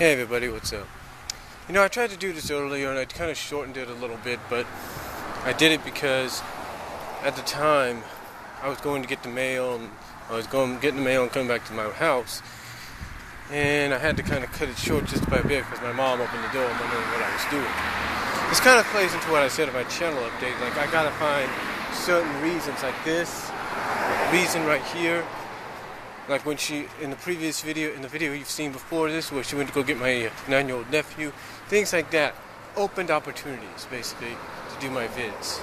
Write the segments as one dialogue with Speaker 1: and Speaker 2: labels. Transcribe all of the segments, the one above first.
Speaker 1: Hey everybody, what's up? I tried to do this earlier and I kind of shortened it a little bit, but I did it because at the time I was going to get the mail and getting the mail and coming back to my house, and I had to kind of cut it short just by a bit because my mom opened the door and wondering what I was doing. This kind of plays into what I said in my channel update. Like, I gotta find certain reasons, like this reason right here. Like when she, in the video you've seen before this, where she went to go get my 9-year-old nephew, things like that opened opportunities, basically, to do my vids.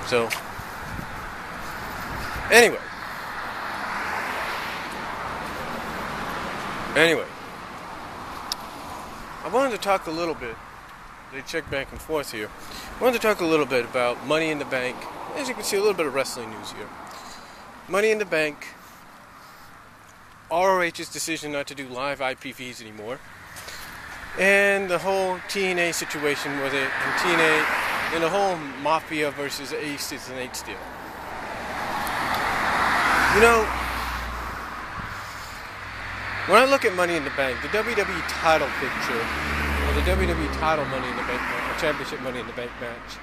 Speaker 1: So, anyway, I wanted to talk a little bit, they check back and forth here, I wanted to talk a little bit about Money in the Bank. As you can see, a little bit of wrestling news here. Money in the Bank, ROH's decision not to do live IPPVs anymore, and the whole TNA situation with it, and TNA, and the whole Mafia versus Aces and 8 deal. When I look at Money in the Bank, the WWE title picture, or the WWE title Money in the Bank match, or Championship Money in the Bank match,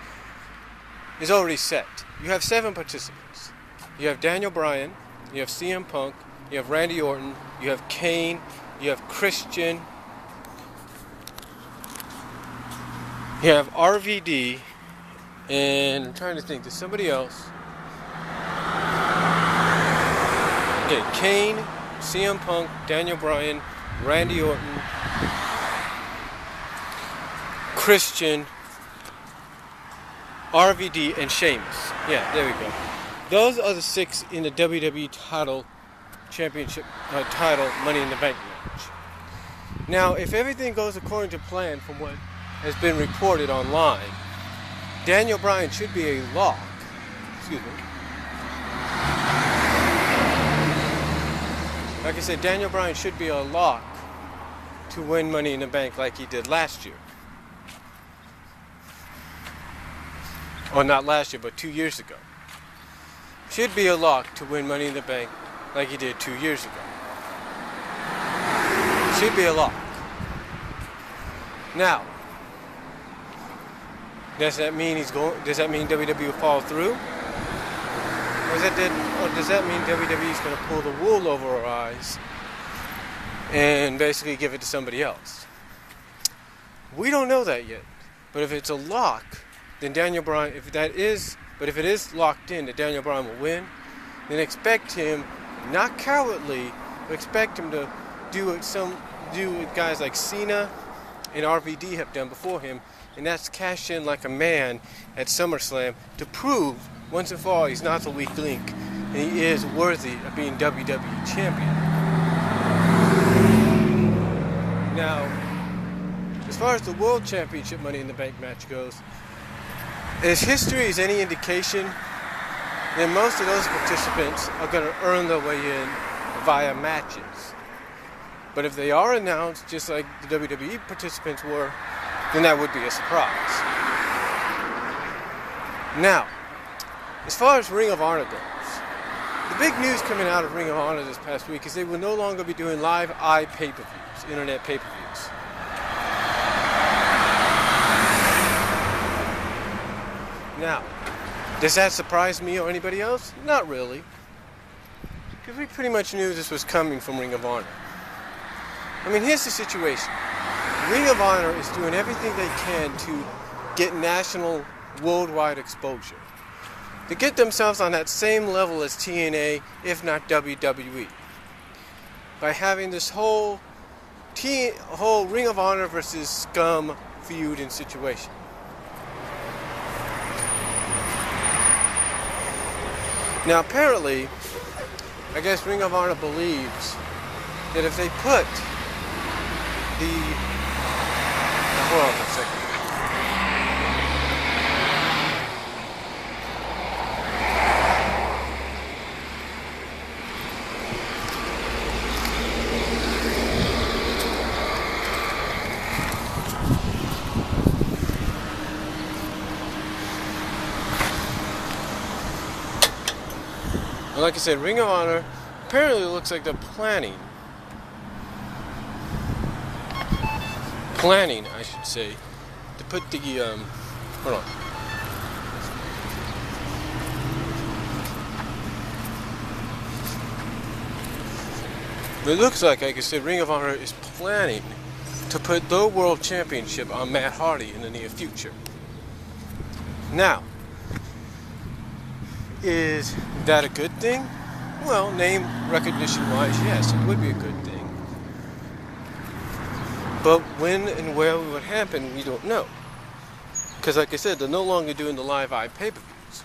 Speaker 1: is already set. You have 7 participants. You have Daniel Bryan, you have CM Punk, you have Randy Orton, you have Kane, you have Christian, you have RVD, and I'm trying to think, there's somebody else. Okay, Kane, CM Punk, Daniel Bryan, Randy Orton, Christian, RVD, and Sheamus. Yeah, there we go. Those are the 6 in the WWE title championship title Money in the Bank match. Now, if everything goes according to plan from what has been reported online, Daniel Bryan should be a lock. Excuse me. Like I said, Daniel Bryan should be a lock to win Money in the Bank like he did last year. Or not last year, but 2 years ago. Should be a lock to win Money in the Bank like he did 2 years ago. Should be a lock. Now, does that mean WWE will fall through? Or does that mean WWE is going to pull the wool over our eyes and basically give it to somebody else? We don't know that yet. But if it's a lock, then Daniel Bryan, if it is locked in that Daniel Bryan will win, then expect him, not cowardly, but expect him to do what guys like Cena and RVD have done before him, and that's cash in like a man at SummerSlam to prove once and for all he's not the weak link, and he is worthy of being WWE Champion. Now, as far as the World Championship Money in the Bank match goes, if history is any indication, then most of those participants are going to earn their way in via matches. But if they are announced just like the WWE participants were, then that would be a surprise. Now, as far as Ring of Honor goes, the big news coming out of Ring of Honor this past week is they will no longer be doing live IPPVs, internet pay-per-views. Now, does that surprise me or anybody else? Not really. Because we pretty much knew this was coming from Ring of Honor. I mean, here's the situation. Ring of Honor is doing everything they can to get national, worldwide exposure. To get themselves on that same level as TNA, if not WWE. By having this whole Ring of Honor versus Scum feud and situation. Now apparently, I guess Ring of Honor believes that if they put hold on for a second. Like I said, Ring of Honor apparently looks like they're planning planning, I should say, to put the hold on. It looks like I said, Ring of Honor is planning to put the World Championship on Matt Hardy in the near future. Now, is that a good thing? Well, name recognition-wise, yes, it would be a good thing. But when and where it would happen, we don't know. Because like I said, they're no longer doing the live pay-per-views.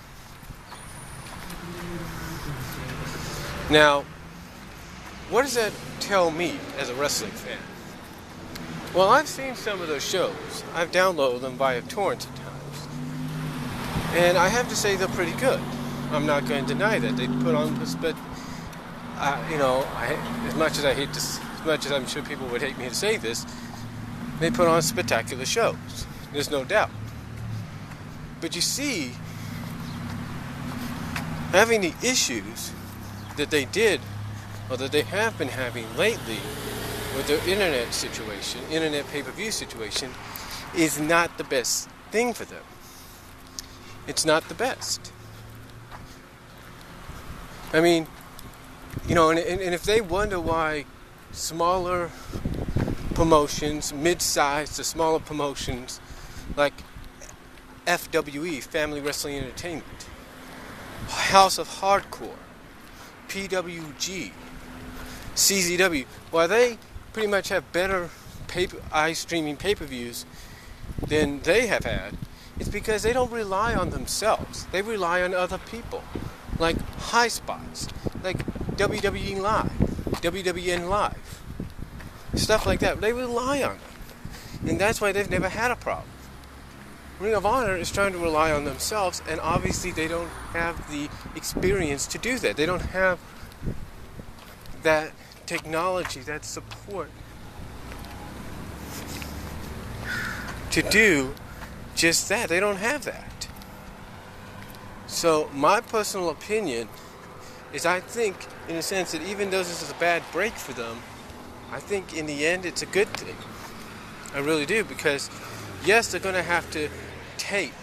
Speaker 1: Now, what does that tell me as a wrestling fan? Well, I've seen some of those shows. I've downloaded them via torrents at times. And I have to say they're pretty good. I'm not going to deny that. They put on as much as I hate this, as much as I'm sure people would hate me to say this, they put on spectacular shows. There's no doubt. But you see, having the issues that they did, or that they have been having lately with their internet situation, internet pay-per-view situation, is not the best thing for them. It's not the best. I mean, and if they wonder why smaller promotions, mid-sized to smaller promotions like FWE, Family Wrestling Entertainment, House of Hardcore, PWG, CZW, while they pretty much have better streaming pay-per-views than they have had, it's because they don't rely on themselves. They rely on other people, like high spots, like WWE Live, WWN Live, stuff like that. They rely on them, and that's why they've never had a problem. Ring of Honor is trying to rely on themselves, and obviously they don't have the experience to do that. They don't have that technology, that support to do just that. They don't have that. So my personal opinion is, I think, in a sense, that even though this is a bad break for them, I think in the end it's a good thing. I really do, because yes, they're going to have to tape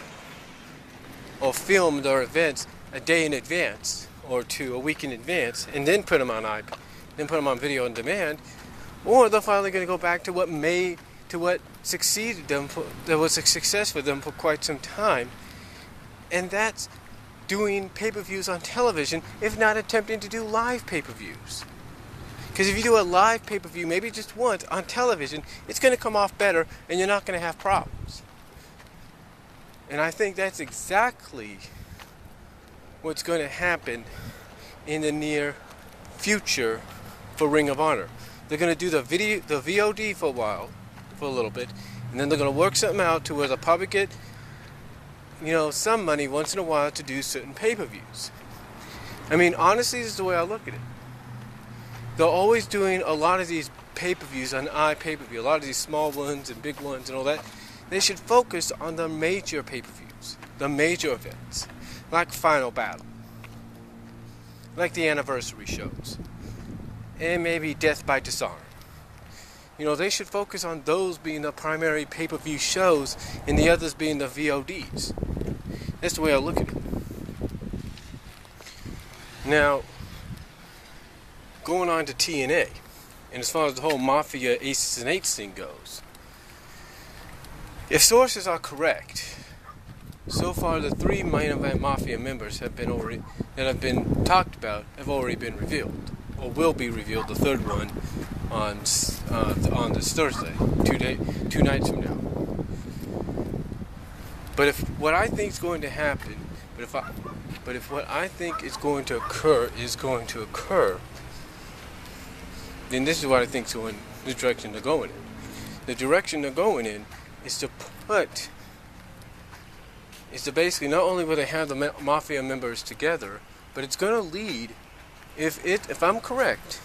Speaker 1: or film their events a day in advance or a week in advance, and then put them on video on demand, or they're finally going to go back to what succeeded them, that was a success for them for quite some time, and that's doing pay-per-views on television, if not attempting to do live pay-per-views. Because if you do a live pay-per-view, maybe just once on television, it's going to come off better, and you're not going to have problems. And I think that's exactly what's going to happen in the near future for Ring of Honor. They're going to do the VOD for a little bit, and then they're going to work something out to where they'll probably get, some money once in a while to do certain pay-per-views. I mean, honestly, this is the way I look at it. They're always doing a lot of these pay-per-views on iPay-per-view, a lot of these small ones and big ones and all that. They should focus on the major pay-per-views, the major events, like Final Battle, like the anniversary shows, and maybe Death by Disarm. They should focus on those being the primary pay-per-view shows and the others being the VODs. That's the way I look at it. Now, going on to TNA, and as far as the whole Mafia Aces and Eights thing goes, if sources are correct, so far the 3 main event Mafia members that have been talked about have already been revealed, or will be revealed, the third one on this Thursday, 2 nights from now. But if what I think is going to happen, but if what I think is going to occur, then this is what I think is the direction they're going in. The direction they're going in is to basically, not only will they have the Mafia members together, but it's going to lead, if I'm correct,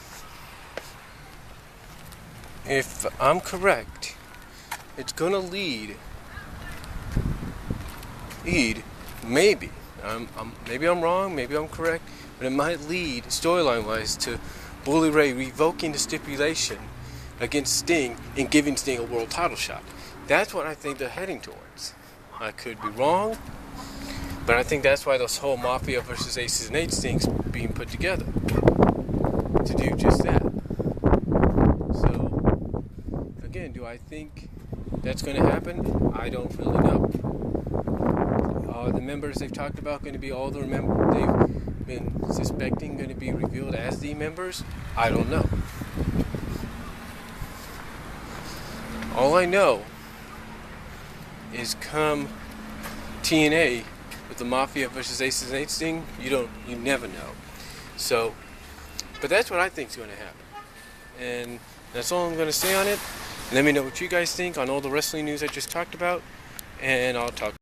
Speaker 1: it's going to lead, maybe I'm wrong, maybe I'm correct, but it might lead, storyline-wise, to Bully Ray revoking the stipulation against Sting and giving Sting a world title shot. That's what I think they're heading towards. I could be wrong, but I think that's why this whole Mafia versus Aces and Eights thing's being put together, to do just that. So, again, do I think that's going to happen? I don't really know. Are the members they've talked about going to be all the members they've been suspecting going to be revealed as the members? I don't know. All I know is come TNA with the Mafia versus Aces and Eights thing, you never know. So, but that's what I think is going to happen. And that's all I'm going to say on it. Let me know what you guys think on all the wrestling news I just talked about, and I'll talk